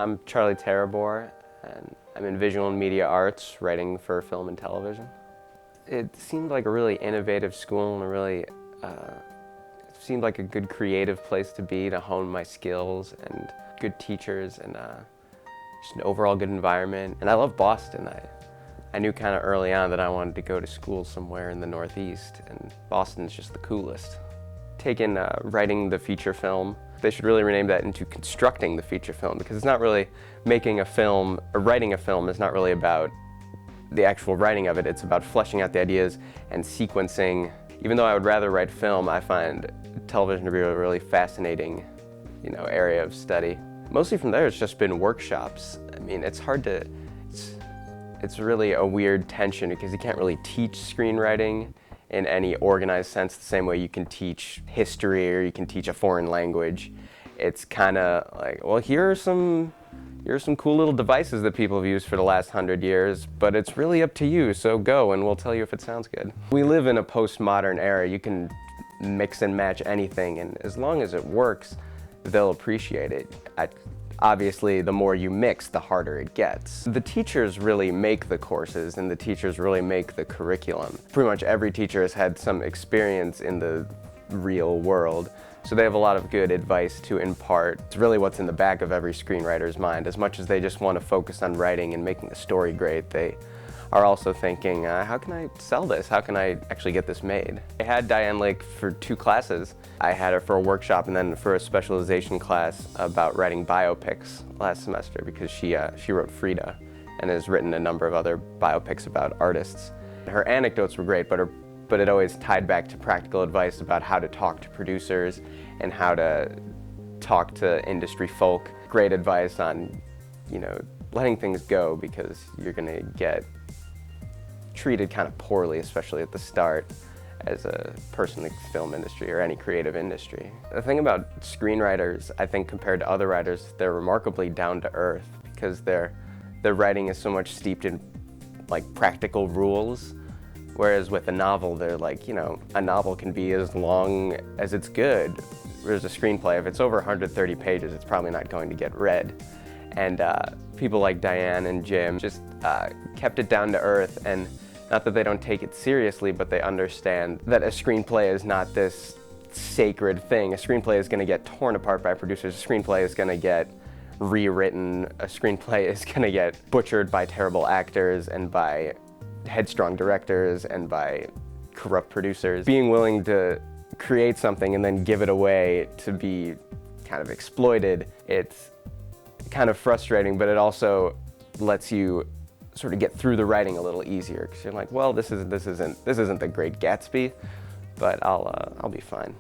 I'm Charlie Tarabour, and I'm in visual and media arts, writing for film and television. It seemed like a really innovative school and it seemed like a good creative place to be, to hone my skills, and good teachers, and just an overall good environment. And I love Boston. I knew kind of early on that I wanted to go to school somewhere in the Northeast, and Boston's just the coolest. Taking writing the feature film, they should really rename that into constructing the feature film, because it's not really making a film, or writing a film is not really about the actual writing of it. It's about fleshing out the ideas and sequencing. Even though I would rather write film, I find television to be a really fascinating, area of study. Mostly from there, it's just been workshops. I mean, it's really a weird tension, because you can't really teach screenwriting in any organized sense the same way you can teach history or you can teach a foreign language. It's kind of like, well, here are some cool little devices that people have used for the last 100 years, but it's really up to you, so go and we'll tell you if it sounds good. We live in a postmodern era. You can mix and match anything, and as long as it works, they'll appreciate it. Obviously, the more you mix, the harder it gets. The teachers really make the courses, and the teachers really make the curriculum. Pretty much every teacher has had some experience in the real world, so they have a lot of good advice to impart. It's really what's in the back of every screenwriter's mind. As much as they just want to focus on writing and making the story great, they are also thinking, how can I sell this? How can I actually get this made? I had Diane Lake for 2 classes. I had her for a workshop and then for a specialization class about writing biopics last semester, because she wrote Frida and has written a number of other biopics about artists. Her anecdotes were great, but it always tied back to practical advice about how to talk to producers and how to talk to industry folk. Great advice on, letting things go, because you're gonna get treated kind of poorly, especially at the start, as a person in the film industry or any creative industry. The thing about screenwriters, I think, compared to other writers, they're remarkably down to earth, because their writing is so much steeped in practical rules. Whereas with a novel, they're like, a novel can be as long as it's good. Whereas a screenplay, if it's over 130 pages, it's probably not going to get read. And people like Diane and Jim just kept it down to earth, and not that they don't take it seriously, but they understand that a screenplay is not this sacred thing. A screenplay is going to get torn apart by producers. A screenplay is going to get rewritten. A screenplay is going to get butchered by terrible actors and by headstrong directors and by corrupt producers. Being willing to create something and then give it away to be kind of exploited, it's kind of frustrating, but it also lets you sort of get through the writing a little easier, because you're like, well, this isn't the Great Gatsby, but I'll be fine.